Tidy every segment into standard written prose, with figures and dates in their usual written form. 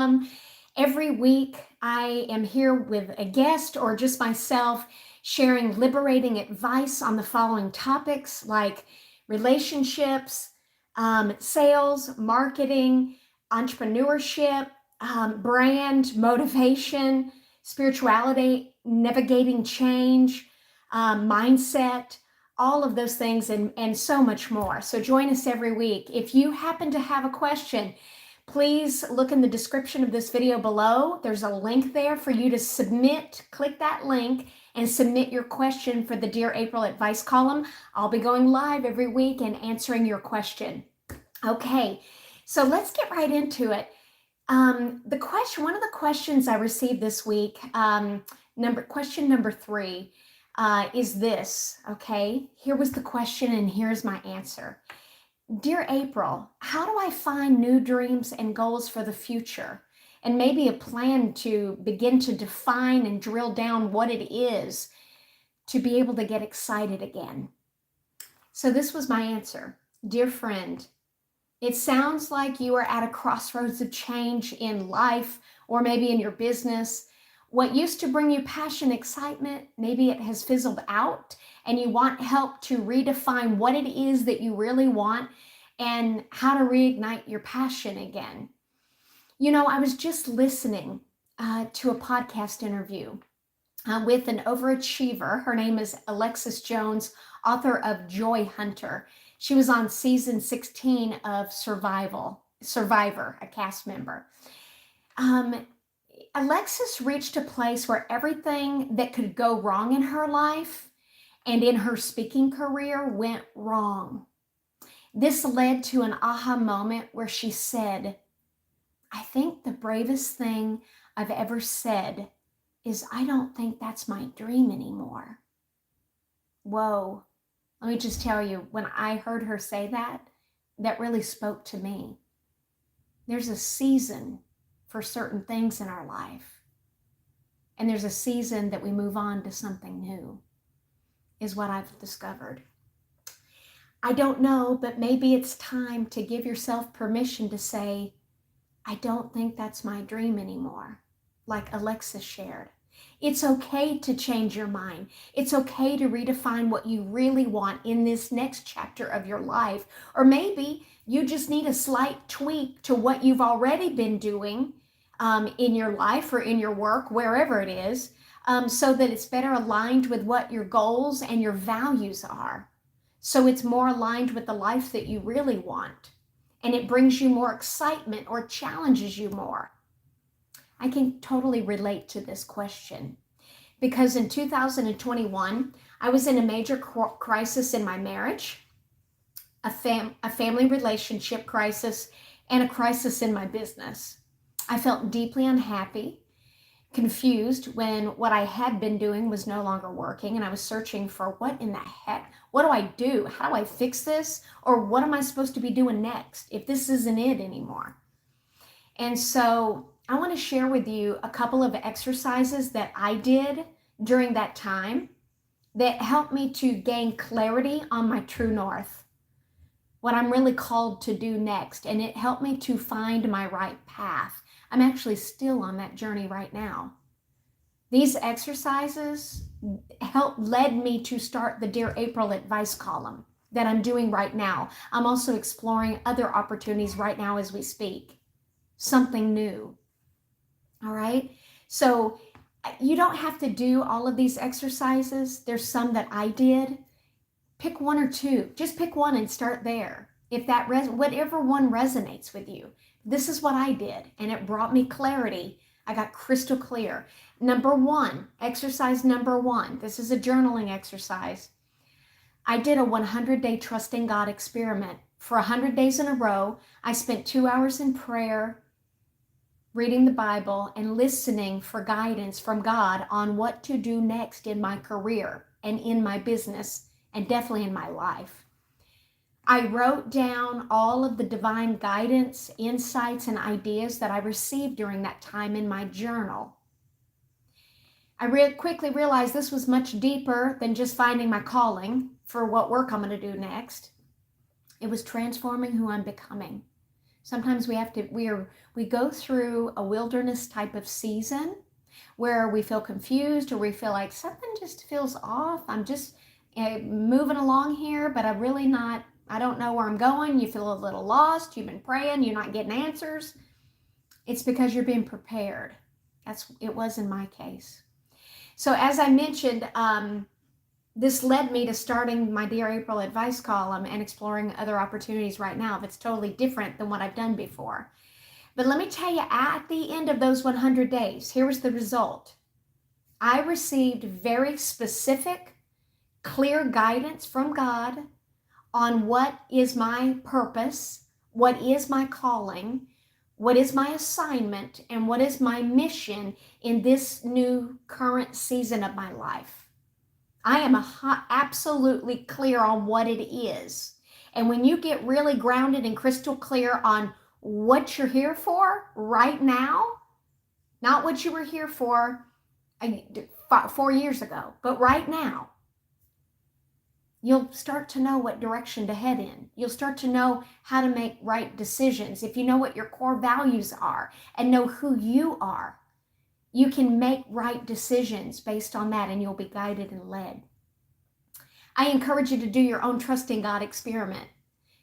Um, every week, I am here with a guest or just myself sharing liberating advice on the following topics like relationships, sales, marketing, entrepreneurship, brand, motivation, spirituality, navigating change, mindset, all of those things, and so much more. So join us every week. If you happen to have a question, please look in the description of this video below. There's a link there for you to submit. Click that link and submit your question for the Dear April advice column. I'll be going live every week and answering your question. Okay, so let's get right into it. One of the questions I received this week, question number 3, is this. Okay, here was the question and here's my answer. Dear April, how do I find new dreams and goals for the future? And maybe a plan to begin to define and drill down what it is to be able to get excited again. So this was my answer. Dear friend, it sounds like you are at a crossroads of change in life or maybe in your business. What used to bring you passion, excitement, maybe it has fizzled out and you want help to redefine what it is that you really want and how to reignite your passion again. You know, I was just listening to a podcast interview with an overachiever. Her name is Alexis Jones, author of Joy Hunter. She was on season 16 of Survivor, a cast member. Alexis reached a place where everything that could go wrong in her life and in her speaking career went wrong. This led to an aha moment where she said, I think the bravest thing I've ever said is I don't think that's my dream anymore. Whoa, let me just tell you, when I heard her say that, that really spoke to me. There's a season for certain things in our life. And there's a season that we move on to something new, is what I've discovered. I don't know, but maybe it's time to give yourself permission to say, I don't think that's my dream anymore, like Alexis shared. It's okay to change your mind. It's okay to redefine what you really want in this next chapter of your life. Or maybe you just need a slight tweak to what you've already been doing in your life or in your work, wherever it is, so that it's better aligned with what your goals and your values are. So it's more aligned with the life that you really want. And it brings you more excitement or challenges you more. I can totally relate to this question because in 2021, I was in a major crisis in my marriage, a family relationship crisis, and a crisis in my business. I felt deeply unhappy, confused when what I had been doing was no longer working, and I was searching for what in the heck, what do I do? How do I fix this? Or what am I supposed to be doing next if this isn't it anymore? And so I want to share with you a couple of exercises that I did during that time that helped me to gain clarity on my true north, what I'm really called to do next, and it helped me to find my right path. I'm actually still on that journey right now. These exercises led me to start the Dear April advice column that I'm doing right now. I'm also exploring other opportunities right now as we speak. Something new. All right? So you don't have to do all of these exercises. There's some that I did. Pick one or two. Just pick one and start there. If that whatever one resonates with you. This is what I did, and it brought me clarity. I got crystal clear. Number 1, exercise number 1. This is a journaling exercise. I did a 100-day trusting God experiment. For 100 days in a row, I spent 2 hours in prayer, reading the Bible, and listening for guidance from God on what to do next in my career and in my business, and definitely in my life. I wrote down all of the divine guidance, insights, and ideas that I received during that time in my journal. I quickly realized this was much deeper than just finding my calling for what work I'm going to do next. It was transforming who I'm becoming. Sometimes we go through a wilderness type of season where we feel confused or we feel like something just feels off. I'm just moving along here, but I don't know where I'm going. You feel a little lost. You've been praying. You're not getting answers. It's because you're being prepared. It was in my case. So as I mentioned, this led me to starting my Dear April advice column and exploring other opportunities right now if it's totally different than what I've done before. But let me tell you, at the end of those 100 days, here was the result. I received very specific, clear guidance from God on what is my purpose, what is my calling, what is my assignment, and what is my mission in this new current season of my life. I am absolutely clear on what it is. And when you get really grounded and crystal clear on what you're here for right now, not what you were here for 4 years ago, but right now, you'll start to know what direction to head in. You'll start to know how to make right decisions. If you know what your core values are and know who you are, you can make right decisions based on that, and you'll be guided and led. I encourage you to do your own trusting God experiment.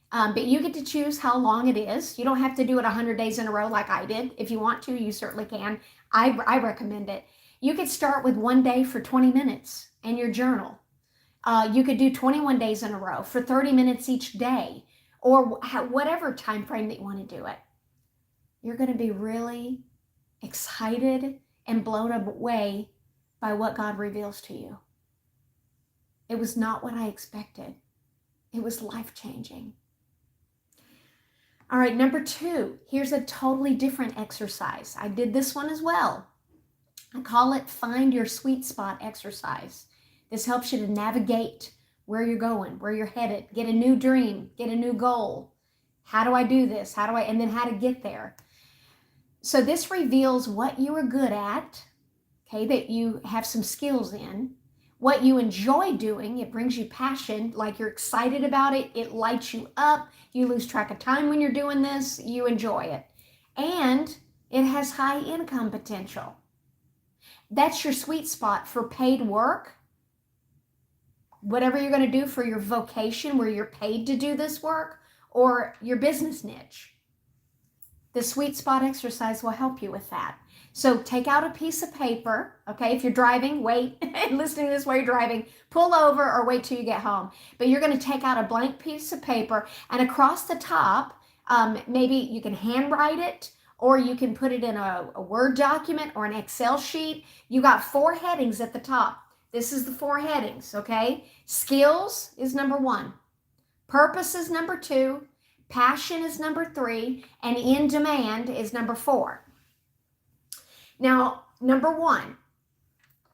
But you get to choose how long it is. You don't have to do it 100 days in a row like I did. If you want to, you certainly can. I recommend it. You could start with 1 day for 20 minutes in your journal. You could do 21 days in a row for 30 minutes each day, or whatever time frame that you want to do it. You're going to be really excited and blown away by what God reveals to you. It was not what I expected. It was life-changing. All right, number 2, here's a totally different exercise. I did this one as well. I call it Find Your Sweet Spot exercise. This helps you to navigate where you're going, where you're headed, get a new dream, get a new goal. How do I do this? And then how to get there. So this reveals what you are good at, okay, that you have some skills in, what you enjoy doing. It brings you passion, like you're excited about it. It lights you up. You lose track of time when you're doing this. You enjoy it. And it has high income potential. That's your sweet spot for paid work. Whatever you're going to do for your vocation, where you're paid to do this work, or your business niche. The sweet spot exercise will help you with that. So take out a piece of paper, okay? If you're driving, wait and listening to this while you're driving, pull over or wait till you get home. But you're going to take out a blank piece of paper, and across the top, maybe you can handwrite it, or you can put it in a Word document or an Excel sheet. You got 4 headings at the top. This is the 4 headings, okay? Skills is number 1. Purpose is number 2. Passion is number 3. And in demand is number 4. Now, number 1,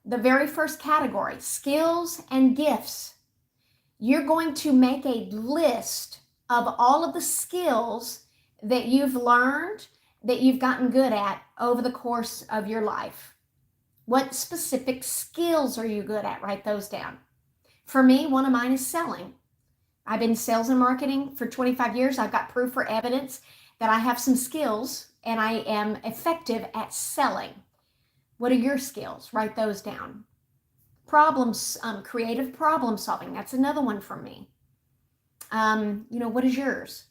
the very first category, skills and gifts. You're going to make a list of all of the skills that you've learned, that you've gotten good at over the course of your life. What specific skills are you good at? Write those down. For me, one of mine is selling. I've been in sales and marketing for 25 years. I've got proof or evidence that I have some skills and I am effective at selling. What are your skills? Write those down. Creative problem solving. That's another one for me. What is yours?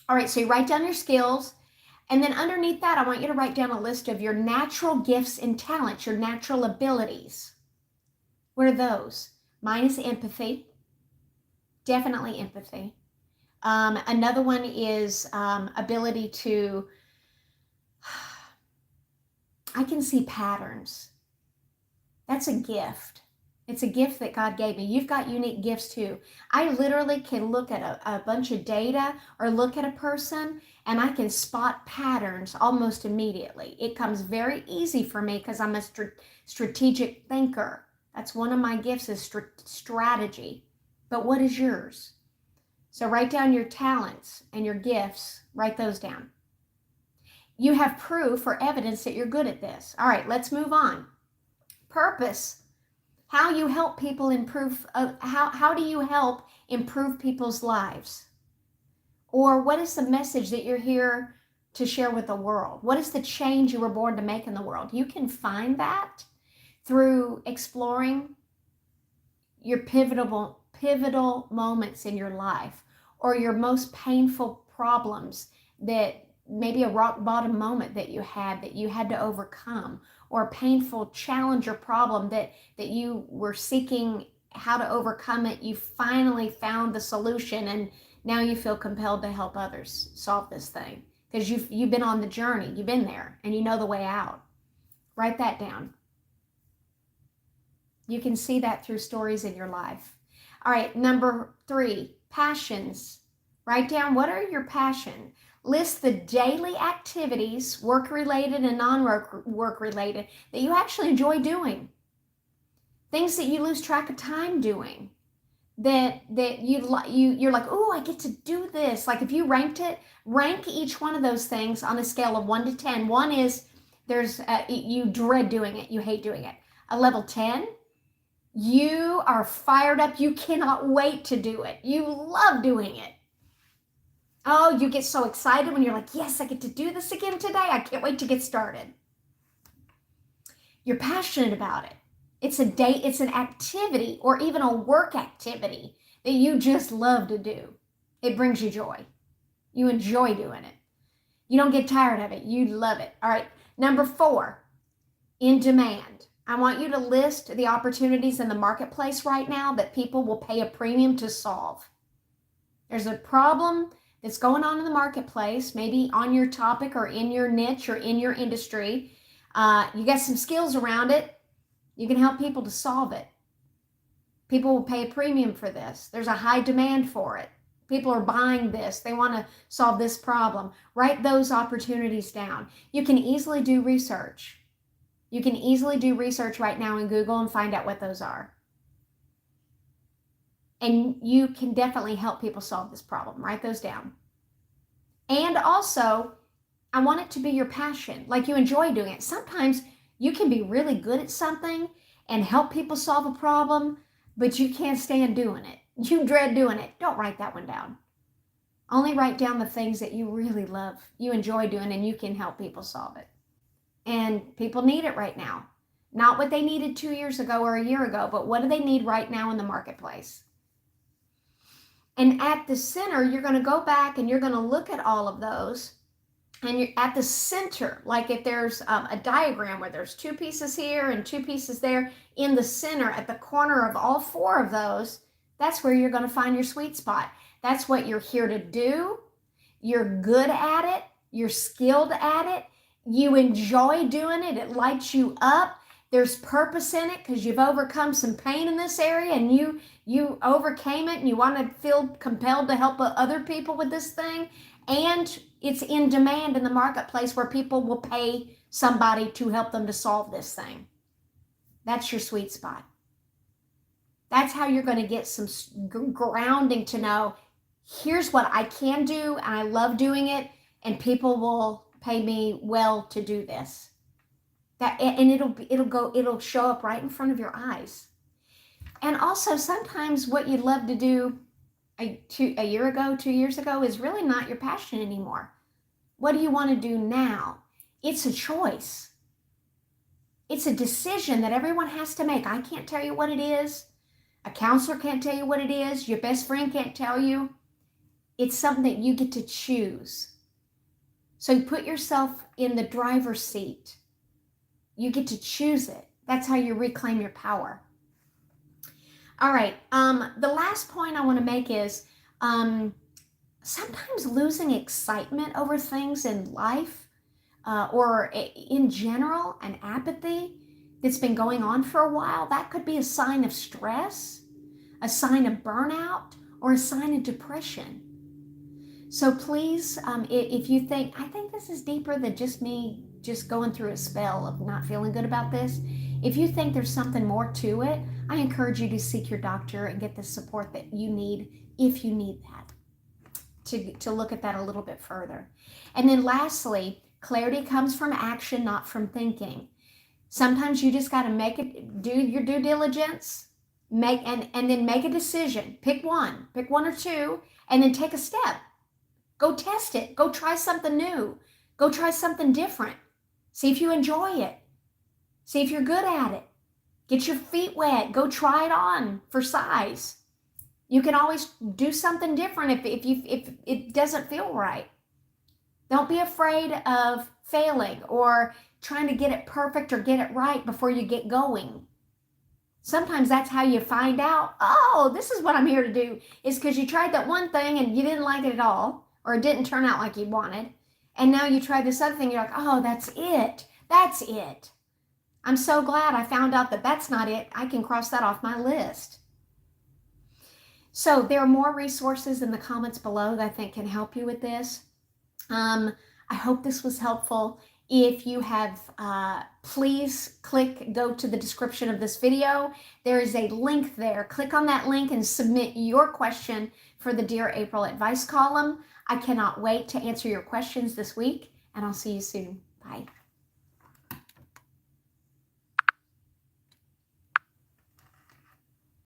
All right, so you write down your skills. And then underneath that, I want you to write down a list of your natural gifts and talents, your natural abilities. What are those? Mine is empathy. Definitely empathy. Another one is ability to, I can see patterns. That's a gift. It's a gift that God gave me. You've got unique gifts too. I literally can look at a bunch of data or look at a person and I can spot patterns almost immediately. It comes very easy for me because I'm a strategic thinker. That's one of my gifts is strategy. But what is yours? So write down your talents and your gifts. Write those down. You have proof or evidence that you're good at this. All right, let's move on. Purpose. How you help people improve. How do you help improve people's lives? Or what is the message that you're here to share with the world? What is the change you were born to make in the world? You can find that through exploring your pivotal moments in your life, or your most painful problems, that maybe a rock bottom moment that you had to overcome, or a painful challenge or problem that you were seeking how to overcome it. You finally found the solution, and now you feel compelled to help others solve this thing because you've been on the journey, you've been there, and you know the way out. Write that down. You can see that through stories in your life. All right, number 3, passions. Write down, what are your passion? List the daily activities, work-related and non-work-related, that you actually enjoy doing. Things that you lose track of time doing. That you're like, oh, I get to do this. Like if you ranked it, rank each one of those things on a scale of 1 to 10. 1 is you dread doing it, you hate doing it. A level 10, you are fired up, you cannot wait to do it, you love doing it. Oh, you get so excited when you're like, yes, I get to do this again today, I can't wait to get started. You're passionate about it. It's an activity, or even a work activity that you just love to do. It brings you joy. You enjoy doing it. You don't get tired of it. You love it. All right. Number 4, in demand. I want you to list the opportunities in the marketplace right now that people will pay a premium to solve. There's a problem that's going on in the marketplace, maybe on your topic or in your niche or in your industry. You got some skills around it. You can help people to solve it. People will pay a premium for this. There's a high demand for it. People are buying this. They want to solve this problem. Write those opportunities down. You can easily do research. You can easily do research right now in Google and find out what those are. And you can definitely help people solve this problem. Write those down. And also, I want it to be your passion, like you enjoy doing it. Sometimes you can be really good at something and help people solve a problem, but you can't stand doing it. You dread doing it. Don't write that one down. Only write down the things that you really love, you enjoy doing, and you can help people solve it. And people need it right now. Not what they needed 2 years ago or a year ago, but what do they need right now in the marketplace? And at the center, you're going to go back and you're going to look at all of those. And you're at the center, like if there's a diagram where there's 2 pieces here and 2 pieces there, in the center, at the corner of all 4 of those, that's where you're going to find your sweet spot. That's what you're here to do. You're good at it. You're skilled at it. You enjoy doing it. It lights you up. There's purpose in it because you've overcome some pain in this area and you overcame it, and you want to feel compelled to help other people with this thing. And it's in demand in the marketplace where people will pay somebody to help them to solve this thing. That's your sweet spot. That's how you're going to get some grounding to know, here's what I can do, and I love doing it, and people will pay me well to do this. And it'll show up right in front of your eyes. And also, sometimes what you'd love to do a year ago, 2 years ago, is really not your passion anymore. What do you want to do now? It's a choice. It's a decision that everyone has to make. I can't tell you what it is. A counselor can't tell you what it is. Your best friend can't tell you. It's something that you get to choose. So you put yourself in the driver's seat. You get to choose it. That's how you reclaim your power. All right. The last point I want to make is sometimes losing excitement over things in life or in general, an apathy that's been going on for a while, that could be a sign of stress, a sign of burnout, or a sign of depression. So please, if you think, I think this is deeper than just me just going through a spell of not feeling good about this, if you think there's something more to it, I encourage you to seek your doctor and get the support that you need, if you need that, to look at that a little bit further. And then lastly, clarity comes from action, not from thinking. Sometimes you just got to do your due diligence, and then make a decision. Pick one or two, and then take a step. Go test it. Go try something new. Go try something different. See if you enjoy it. See if you're good at it. Get your feet wet. Go try it on for size. You can always do something different if it doesn't feel right. Don't be afraid of failing or trying to get it perfect or get it right before you get going. Sometimes that's how you find out, oh, this is what I'm here to do, is because you tried that one thing and you didn't like it at all, or it didn't turn out like you wanted. And now you try this other thing, you're like, oh, that's it. That's it. I'm so glad I found out that that's not it. I can cross that off my list. So there are more resources in the comments below that I think can help you with this. I hope this was helpful. If you have, please go to the description of this video. There is a link there. Click on that link and submit your question for the Dear April Advice column. I cannot wait to answer your questions this week, and I'll see you soon. Bye.